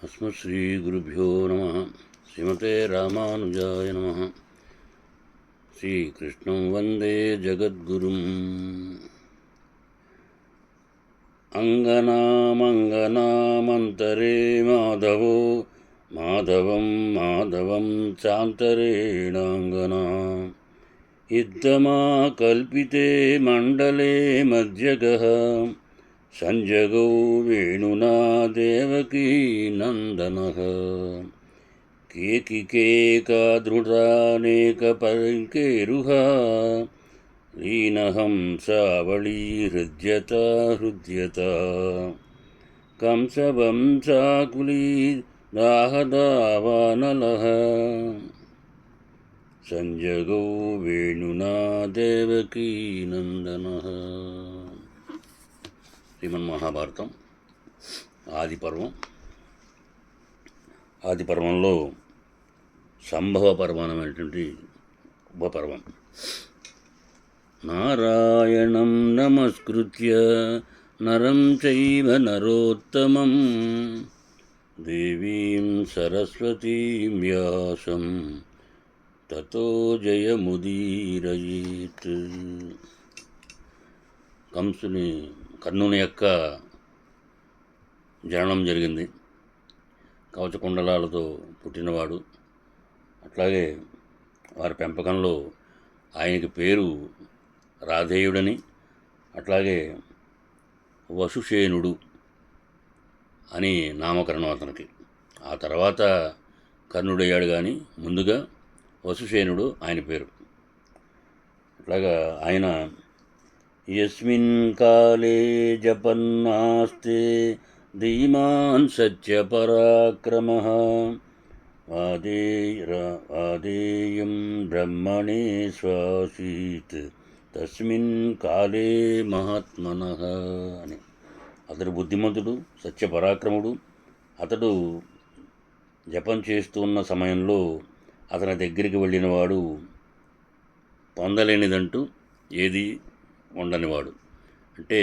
अस्मत्श्रीगुरुभ्यो नमः। श्रीमते रामानुजाय नमः। श्रीकृष्णं वन्दे जगद्गुरुम्। अङ्गनामङ्गनामन्तरे माधवो माधवं माधवं चान्तरेणाङ्गना इद्धमा कल्पिते मण्डले मध्यगः संजगौ वेणुना देवकी नन्दनः केकिकेकादृढानेकपङ्केरुहा लीनहंसावळी हृद्यता हृद्यता कंसवंशाकुली दाहदावानलः संजगौ वेणुना देवकी नन्दनः। శ్రీమన్మహాభారతం ఆది పర్వంలో సంభవ పర్వమైనటువంటి ఉపపర్వం. నారాయణం నమస్కృత్య నరం చైవ నరోత్తమం దేవీం సరస్వతీం వ్యాసం తతో జయముదీరయేత్. కర్ణుని యొక్క జననం జరిగింది. కవచకుండలాలతో పుట్టినవాడు. అట్లాగే వారి పెంపకంలో ఆయనకి పేరు రాధేయుడని, అట్లాగే వసుషేనుడు అని నామకరణం అతనికి. ఆ తర్వాత కర్ణుడయ్యాడు, కానీ ముందుగా వసుషేనుడు ఆయన పేరు. అట్లాగా ఆయన యస్మిన్ కాలే జపన్నాస్తే ధీమాన్ సత్యపరాక్రమః ఆదేయం బ్రహ్మణే స్వాసీత్ తస్మిన్ కాలే మహాత్మనః అని. అతడు బుద్ధిమంతుడు, సత్యపరాక్రముడు. అతడు జపం చేస్తున్న సమయంలో అతని దగ్గరికి వెళ్ళినవాడు పొందలేనిదంటూ ఏది ఉండనివాడు. అంటే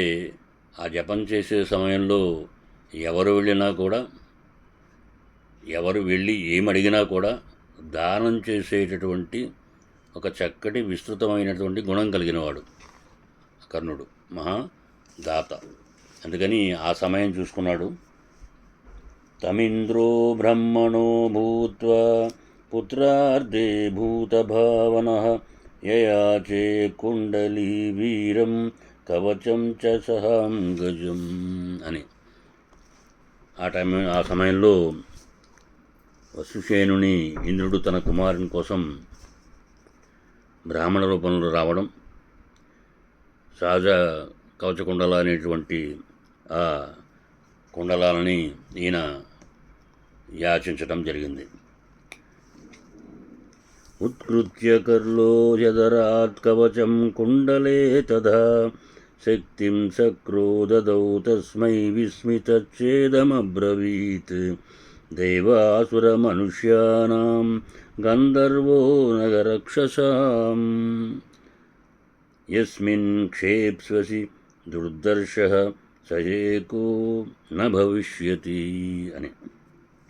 ఆ జపం చేసే సమయంలో ఎవరు వెళ్ళి ఏమడిగినా కూడా దానం చేసేటటువంటి ఒక చక్కటి విస్తృతమైనటువంటి గుణం కలిగినవాడు కర్ణుడు, మహాదాత. అందుకని ఆ సమయం చూసుకున్నాడు. తమింద్రో బ్రహ్మణో భూత్వా పుత్రార్ధే భూతభావనః యయాచే కుండలీ వీరం కవచం చ సహాంగజం అని. ఆ సమయంలో వసుషేనుని ఇంద్రుడు తన కుమారుని కోసం బ్రాహ్మణ రూపంలో రావడం, సహజ కవచకుండల అనేటువంటి ఆ కుండలాలని ఈయన యాచించడం జరిగింది. ఉత్కృత్య కర్లోజదరాత్ కవచం కుండలే తదా శక్తిం సక్రోదదౌ తస్మై విస్మితచ్ఛేదమబ్రవీత్ దేవాసురమనుష్యానాం గంధర్వో నగరక్షసాం యస్మిన్ క్షేప్స్వసి దుర్దర్శః సయేకో న భవిష్యతి అని.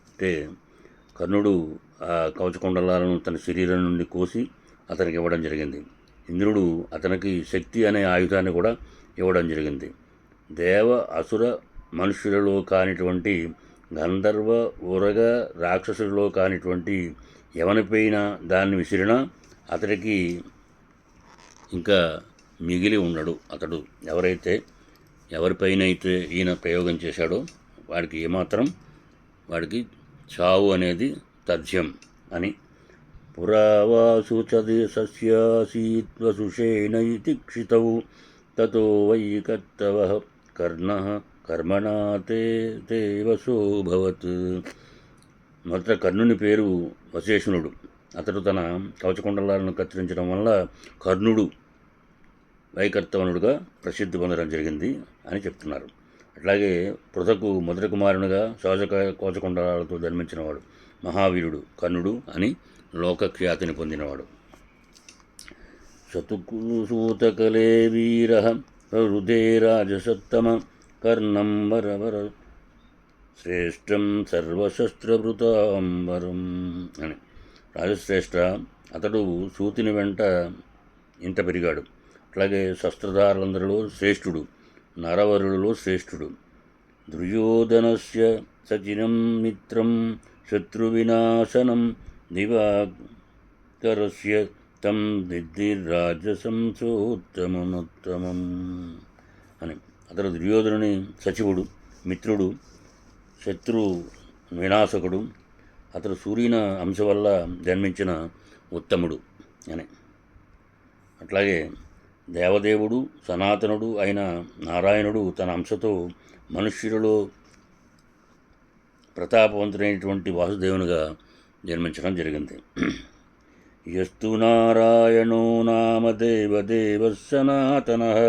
అంటే కర్ణుడు ఆ కవచకుండలాలను తన శరీరం నుండి కోసి అతనికి ఇవ్వడం జరిగింది. ఇంద్రుడు అతనికి శక్తి అనే ఆయుధాన్ని కూడా ఇవ్వడం జరిగింది. దేవ అసుర మనుష్యులలో కానిటువంటి గంధర్వ ఉరగ రాక్షసులలో కానిటువంటి ఎవరిపైన దాన్ని విసిరినా అతడికి ఇంకా మిగిలి ఉండడు. అతడు ఎవరిపైన అయితే ఈయన ప్రయోగం చేశాడో వాడికి ఏమాత్రం చావు అనేది తథ్యం అని. పురావాసు చదేశస్యాసీత్ వసుషేణ ఇతి క్షితౌ తతో వై కర్తవః కర్ణః కర్మణా తే వశోభవత్. మొదట కర్ణుని పేరు వశేషణుడు. అతడు తన కవచకుండలాలను కత్తిరించడం వల్ల కర్ణుడు వైకర్తవనుడుగా ప్రసిద్ధి పొందడం జరిగింది అని చెప్తున్నారు. అట్లాగే పృథకు మొదటి కుమారునిగా సహజ కవచకుండలాలతో జన్మించినవాడు మహావీరుడు కర్ణుడు అని లోకఖ్యాతిని పొందినవాడు. శతుసూతకలే వీర హృదే రాజసత్తమ కర్ణం వరవర శ్రేష్టం సర్వశస్త్రభృతాంబరం అని. రాజశ్రేష్ఠ, అతడు సూతిని వెంట ఇంట పెరిగాడు. అట్లాగే శస్త్రధారులందరిలో శ్రేష్ఠుడు, నరవరులలో శ్రేష్ఠుడు. దుర్యోధనస్య సచినం మిత్రం శత్రువినాశనం దివాకరస్య తం విద్ధిరాజసంసోత్తమముత్తమం అని. అతడు దుర్యోధనుని సచివుడు, మిత్రుడు, శత్రు వినాశకుడు. అతడు సూర్యుని అంశ వల్ల జన్మించిన ఉత్తముడు అని. అట్లాగే దేవదేవుడు సనాతనుడు అయిన నారాయణుడు తన అంశతో మనుష్యులలో ప్రతాపవంతుడైనటువంటి వాసుదేవునిగా జన్మించడం జరిగింది. యస్తు నారాయణో నామ దేవదేవ సనాతనః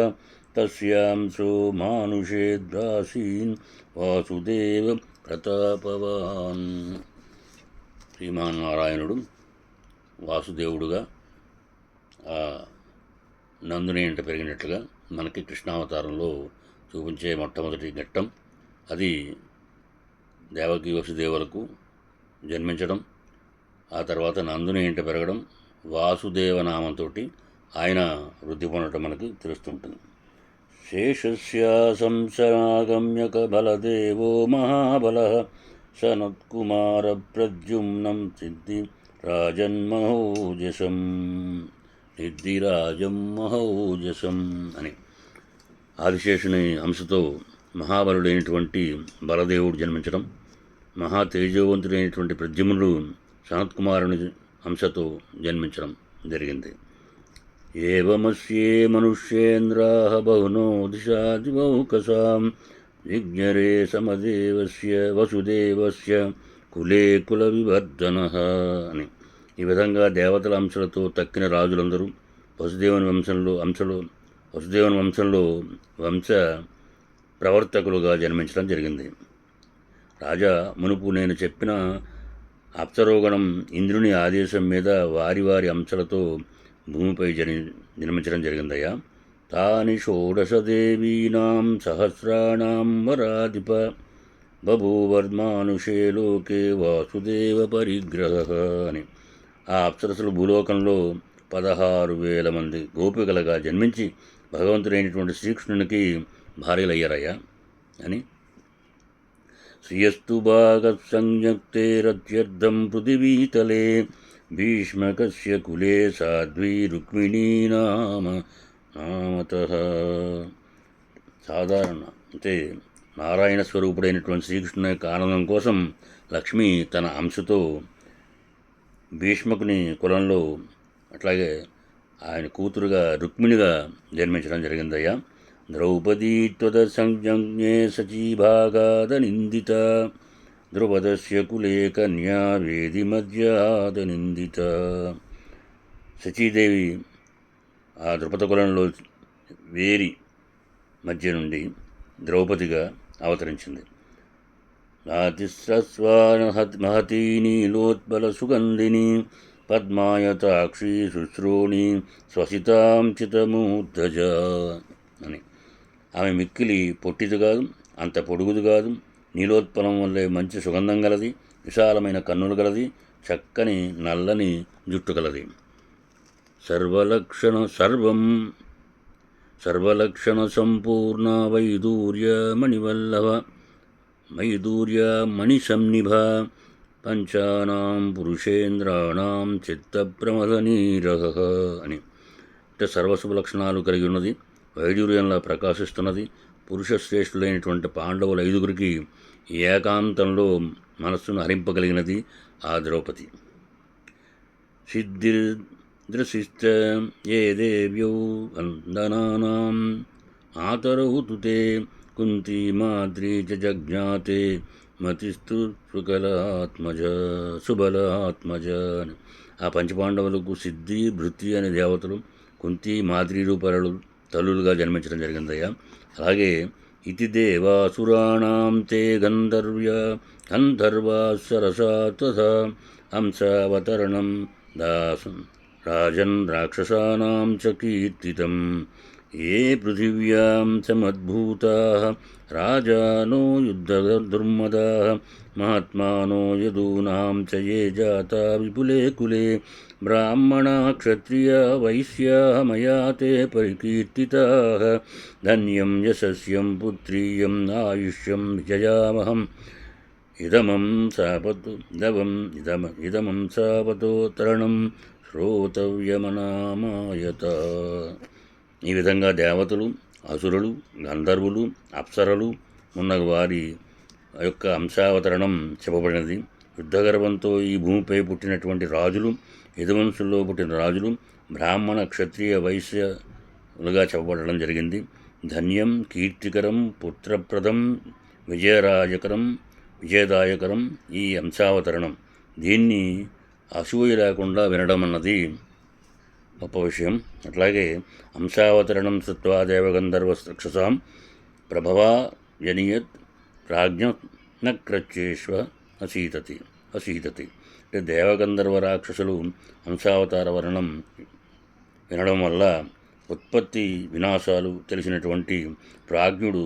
తస్యాంశో మానుషే దాసీన్ వాసుదేవ ప్రతాపవాన్. శ్రీమన్నారాయణుడు వాసుదేవుడుగా నందుని ఇంట పెరిగినట్లుగా మనకి కృష్ణావతారంలో చూపించే మొట్టమొదటి ఘట్టం అది. దేవకి వసుదేవులకు జన్మించడం, ఆ తర్వాత నందుని ఇంట పెరగడం, వాసుదేవ నామంతో ఆయన వృద్ధి పొందడం మనకు తెలుస్తుంటుంది. శేషస్య సంసరాగమ్యక బలదేవో మహాబలః సనత్కుమార ప్రద్యుమ్నం సిద్ధిరాజన్మహోజసం సిద్ధిరాజమహోజసం అని. ఆదిశేషుని అంశతో మహాబలుడైనటువంటి బలదేవుడు జన్మించడం, మహా తేజవంతుడైనటువంటి ప్రద్యుమ్నుడు సనత్కుమారుని అంశతో జన్మించడం జరిగింది. ఏవమస్యే మనుష్యేంద్రాః బహునో దిశాదివౌకసాం జిజ్ఞరే సమదేవస్య వసుదేవస్య కులే కుల వివర్ధనః అని. ఈ విధంగా దేవతల అంశాలతో తక్కిన రాజులందరూ వసుదేవుని వంశంలో వంశ ప్రవర్తకులుగా జన్మించడం జరిగింది. రాజా, మునుపు నేను చెప్పిన అప్సరోగణం ఇంద్రుని ఆదేశం మీద వారి వారి అంశాలతో భూమిపై జన్మించడం జరిగిందయ్యా. తాని షోడశదేవీనాం సహస్రాణం వరాధిప బభూవర్మానుషే లోకే వాసుదేవ పరిగ్రహ అని. ఆ అప్సరసులు భూలోకంలో 16,000 మంది గోపికలుగా జన్మించి భగవంతుడైనటువంటి శ్రీకృష్ణునికి భార్యలయ్యారయ్యా అని. శ్రియస్తు భాగసంయుక్తే రత్యర్థం పృథివీతలే భీష్మకస్య కులే సాధ్వీ రుక్మిణీ నామతః. సాధారణ అంటే నారాయణ స్వరూపుడైనటువంటి శ్రీకృష్ణుని యొక్క ఆనందం కోసం లక్ష్మి తన అంశతో భీష్మకుని కులంలో, అట్లాగే ఆయన కూతురుగా రుక్మిణిగా జన్మించడం జరిగిందయ్యా. ద్రౌపదీ త్వదసంజ్ఞే సచీభాగాదనిందిత ద్రుపదస్య కులే కన్యా వేది మధ్యాదనిందిత. శచీదేవి ఆ ద్రుపద కులంలో వేరి మధ్య నుండి ద్రౌపదిగా అవతరించింది. మహతీ నీలోత్పల సుగంధిని పద్మాయతాక్షి శుశ్రోణి స్వసితాం చితమూర్ధజ అని. ఆమె మిక్కిలి పొట్టిది కాదు, అంత పొడుగుది కాదు, నీలోత్పలం వల్లే మంచి సుగంధం గలది, విశాలమైన కన్నులు గలది, చక్కని నల్లని జుట్టు గలది. సర్వలక్షణ సంపూర్ణ వైదూర్య మణిసన్నిభ పంచానాం పురుషేంద్రాణం చిత్తప్రమదనీరహ అని. అంటే సర్వశుభ లక్షణాలు కలిగి ఉన్నది, వైడూర్యంలా ప్రకాశిస్తున్నది. పురుష శ్రేష్ఠులైనటువంటి పాండవుల 5గురికి ఏకాంతంలో మనస్సును హరింపగలిగినది ఆ ద్రౌపది. సిద్ధిర్దృశిశ్చ ఏ దేవ్యౌ వందనానాం ఆతరౌ తుతే కుంతి మాద్రీ చ జజ్ఞాతే మతిస్తు సుబలాత్మజ అని. ఆ పంచపాండవులకు సిద్ధి, భృతి అనే దేవతలు కుంతి, మాద్రీ రూపాలు తల్లులుగా జన్మించడం జరిగిందయ్యా. అలాగే ఇతి దేవాసురాణం తే గంధర్వాసరసా తథా హంసావతరణం దాసం రాజన్ రాక్షసానాం చ కీర్తితం ఏ పృథివ్యాం సమద్భూతాః రాజానో యుద్ధదుర్మదాః మహాత్మానో యదూనాం చ ఏ జాతా విపులే కులే బ్రాహ్మణా క్షత్రియా వైశ్యాः మయా తే పరికీర్తితాః ధన్యం యశస్యం పుత్రీయం ఆయుష్యం విజయామహం ఇదమం సాపతో తరణం శ్రోతవ్యమనామాయత. ఈ విధంగా దేవతలు, అసురులు, గంధర్వులు, అప్సరలు మున్నగు వారి యొక్క అంశావతరణం చెప్పబడినది. యుద్ధగర్వంతో ఈ భూమిపై పుట్టినటువంటి రాజులు, యదువంశంలో పుట్టిన రాజులు బ్రాహ్మణ, క్షత్రియ, వైశ్యులుగా చెప్పబడడం జరిగింది. ధన్యం, కీర్తికరం, పుత్రప్రదం, విజయదాయకరం ఈ అంశావతరణం. దీన్ని అసూయ లేకుండా వినడం అన్నది గొప్ప విషయం. అట్లాగే అంశావతరణం శ్రుత్వా దేవగంధర్వరక్షసాం ప్రభవా జనియత్ ప్రాజ్ఞ నక్రచ్చేష్వ అసీతతి. అంటే దేవగంధర్వ రాక్షసులు అంశావతార వర్ణనం వినడం వల్ల ఉత్పత్తి వినాశాలు తెలిసినటువంటి ప్రాజ్ఞుడు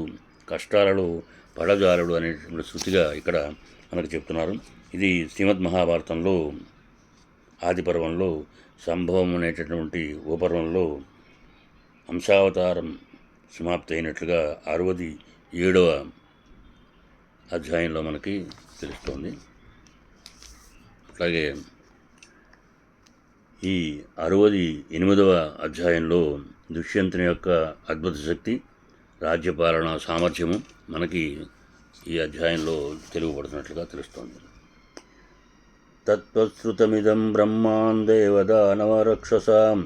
కష్టాలలో పడజాలడు అనేటువంటి శృతిగా ఇక్కడ మనకు చెప్తున్నారు. ఇది శ్రీమద్ మహాభారతంలో ఆదిపర్వంలో సంభవం అనేటటువంటి ఉపర్వంలో అంశావతారం సమాప్తి అయినట్లుగా 67వ అధ్యాయంలో మనకి తెలుస్తోంది. అట్లాగే ఈ 68వ అధ్యాయంలో దుష్యంతుని యొక్క అద్భుత శక్తి, రాజ్యపాలన సామర్థ్యము మనకి ఈ అధ్యాయంలో తెలుగుపడుతున్నట్లుగా తెలుస్తోంది. తత్వశ్రుతమిదం బ్రహ్మాన్ దేవదానవరక్షసాం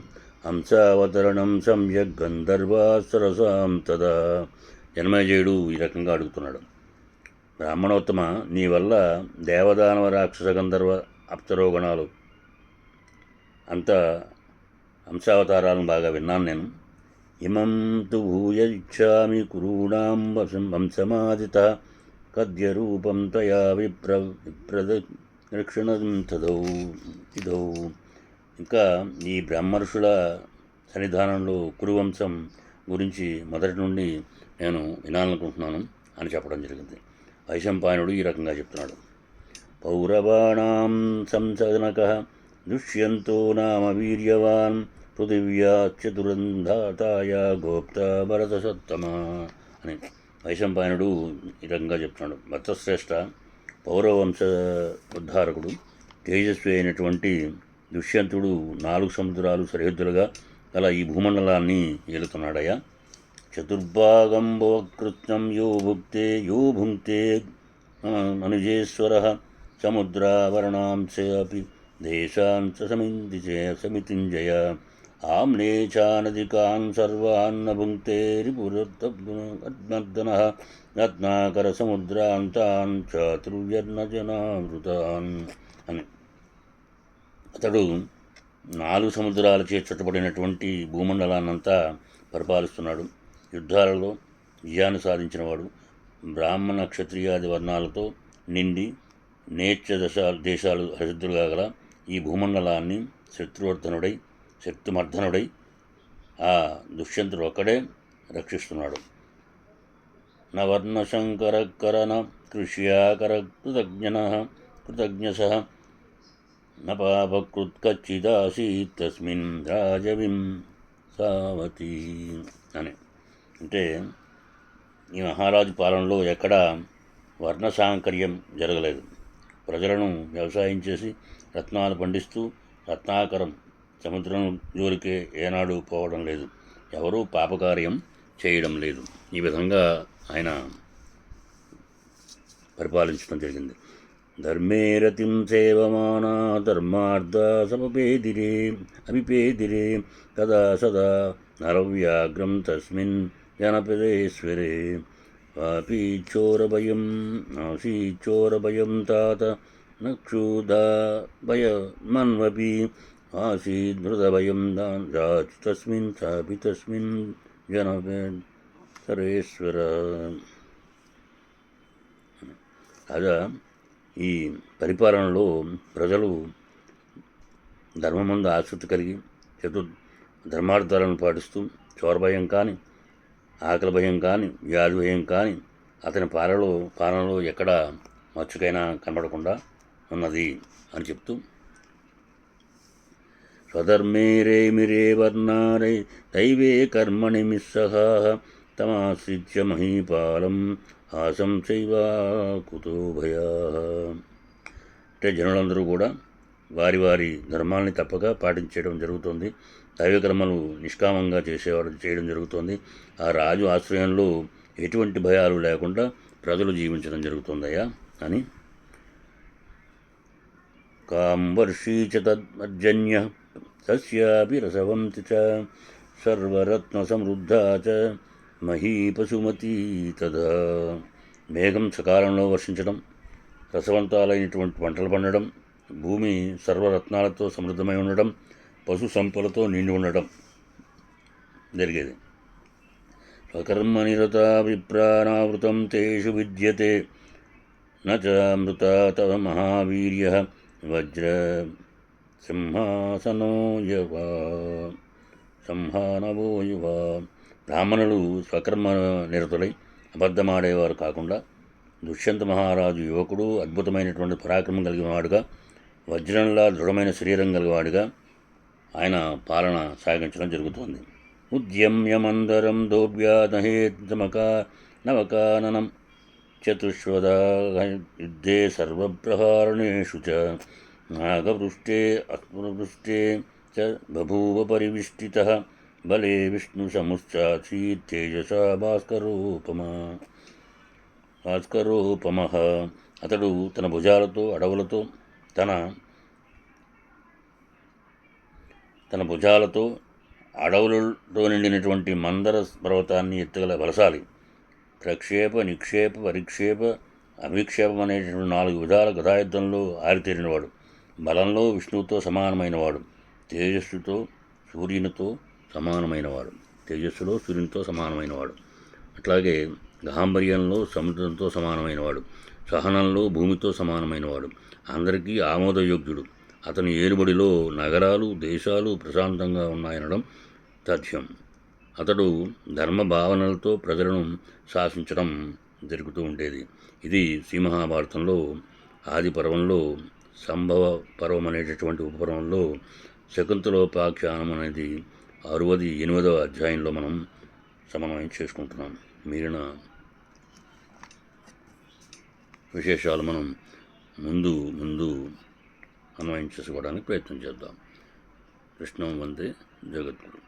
హంసావతరణం సమ్యక్ గంధర్వాసరసాం తదా. జనమేజయుడు ఈ రకంగా అడుగుతున్నాడు, బ్రాహ్మణోత్తమ, నీ వల్ల దేవదానవ రాక్షస గంధర్వ అప్సరోగణాలు అంత హంసావతారాలను బాగా విన్నాను నేను. ఇమం తు భూయ ఇచ్చామి కురూణాం వంశమాదిత కద్యరూపం తయా విప్రదక్షిణం ఇదౌ. ఇంకా ఈ బ్రహ్మర్షుల సన్నిధానంలో కురువంశం గురించి మొదటి నుండి నేను వినాలనుకుంటున్నాను అని చెప్పడం జరిగింది. వైశంపాయనుడు ఈ రకంగా చెప్తున్నాడు. పౌరవాణాం సంసనక దుష్యంతో నామ వీర్యవాన్ పృథివ్యా చతురంధాతాయ గోప్త భరత సత్తమ అని వైశంపాయనుడు ఈ రకంగా చెప్తున్నాడు. భరతశ్రేష్ఠ పౌరవంశ ఉద్ధారకుడు, తేజస్వి అయినటువంటి దుష్యంతుడు 4 సముద్రాలు సరిహద్దులుగా గల ఈ భూమండలాన్ని ఏలుతున్నాడయ్యా. చతుర్భాగం భవకృత్యం యో భుంక్తే అనుజేశ్వర సముద్రావరణాంశపి దేశాన్ సమితింజయ ఆమ్నేచానదికాన్ సర్వాన్న భుంక్తే రిపురర్దనః రత్నాకర సముద్రాంతాన్ చాతుర్యర్ణజనావృతాన్ అని. అతడు 4 సముద్రాలచే చుట్టబడినటువంటి భూమండలాన్నంతా పరిపాలిస్తున్నాడు. యుద్ధాలలో విజయాన్ని సాధించినవాడు. బ్రాహ్మణ క్షత్రియాది వర్ణాలతో నిండి నేత్య దేశాలు హరిద్దులుగా గల ఈ భూమండలాన్ని శత్రువర్ధనుడై శక్తిమర్ధనుడై ఆ దుష్యంతుడు ఒక్కడే రక్షిస్తున్నాడు. నవర్ణశంకరకరణ కృష్యాకర కృతజ్ఞస న పాపకృత్కచ్చిదాసీత్ తస్మిన్ రాజవిం సావతి అని. అంటే ఈ మహారాజు పాలనలో ఎక్కడా వర్ణసాంకర్యం జరగలేదు. ప్రజలను వ్యవసాయం చేసి రత్నాలు పండిస్తూ రత్నాకరం సముద్రం జోలికే ఏనాడు పోవడం లేదు. ఎవరూ పాపకార్యం చేయడం లేదు. ఈ విధంగా ఆయన పరిపాలించడం జరిగింది. ధర్మే రతిం సేవమానా ధర్మార్థ అభిపేదిరే కదా సదా నరవ్యాఘ్రం తస్మిన్ జనపదేశ్వరే ఆసీచోరభయం తాత నక్షుదాభయమన్వపి ఆసీదృతభయం రాజ్ తస్మిన్ సాపి తస్మిన్ జనపేశ్వర. కాగా ఈ పరిపాలనలో ప్రజలు ధర్మమందు ఆసక్తి కలిగి ధర్మార్థాలను పాటిస్తూ చోరభయం కానీ, ఆకలి భయం కానీ, వ్యాధి భయం కానీ అతని పాలనలో ఎక్కడ మచ్చుకైనా కనబడకుండా ఉన్నది అని చెప్తూ, స్వధర్మే రేమిరే వర్ణారై దైవే కర్మణి మిస్సహా తమాశ్రిత్య మహీపాలం ఆశంసైవా కుతో భయా. అంటే జనులందరూ కూడా వారి వారి ధర్మాలని తప్పక పాటించడం జరుగుతుంది. దైవకర్మలు నిష్కామంగా చేయడం జరుగుతుంది. ఆ రాజు ఆశ్రయంలో ఎటువంటి భయాలు లేకుండా ప్రజలు జీవించడం జరుగుతుందయ్యా అని. కాంవర్షీ చ తద్మర్జన్య సస్యాపి రసవంతి చ సర్వరత్న సమృద్ధా చ మహీ పశుమతి తదా. మేఘం సకాలంలో వర్షించడం, రసవంతాలైనటువంటి పంటలు పండడం, భూమి సర్వరత్నాలతో సమృద్ధమై ఉండడం, పశు సంపదలతో నిండి ఉండడం జరిగేది. స్వకర్మనిరత విప్రానావృతం తేషు విద్యతే నమృత తవ మహావీర్య వజ్ర సంహానవో యువ. బ్రాహ్మణులు స్వకర్మ నిరతులై అబద్ధమాడేవారు కాకుండా, దుష్యంత మహారాజు యువకుడు, అద్భుతమైనటువంటి పరాక్రమం కలిగిన వాడుగా, వజ్రంలా దృఢమైన శరీరం కలిగినవాడుగా ఆయన పాలన సాగించడం జరుగుతుంది. ఉద్యమ్యమందరం నవకాననం చతుష్వదా యుద్ధే సర్వప్రహారణేషు చ నాగపృష్ఠే అస్మృపృష్ఠే చ బభూవ పరివిష్టితః బలే విష్ణు సముశ్చాసీత్ తేజసా భాస్కరోపమః. అతడు తన భుజాలతో అడవులతో తన భుజాలతో అడవులతో నిండినటువంటి మందర పర్వతాన్ని ఎత్తుగల బలశాలి. ప్రక్షేప, నిక్షేప, పరిక్షేప, అభిక్షేపం అనేటువంటి 4 విధాల గదాయుద్ధంలో ఆరితేరినవాడు. బలంలో విష్ణువుతో సమానమైనవాడు. తేజస్సులో సూర్యునితో సమానమైనవాడు. అట్లాగే గాంభర్యంలో సముద్రంతో సమానమైనవాడు. సహనంలో భూమితో సమానమైనవాడు. అందరికీ ఆమోదయోగ్యుడు. అతని ఏలుబడిలో నగరాలు, దేశాలు ప్రశాంతంగా ఉన్నాయనడం తథ్యం. అతడు ధర్మ భావనలతో ప్రజలను శాసించడం జరుగుతూ ఉండేది. ఇది శ్రీ మహాభారతంలో ఆది పర్వంలో సంభవ పర్వం అనేటటువంటి ఉపపర్వంలో శకుంతలోపాఖ్యానం అనేది 68వ అధ్యాయంలో మనం సమన్వయం చేసుకుంటున్నాం. మిగిలిన విశేషాలు మనం ముందు అన్వయం చేసుకోవడానికి ప్రయత్నం చేద్దాం. కృష్ణం వందే జగద్గురు.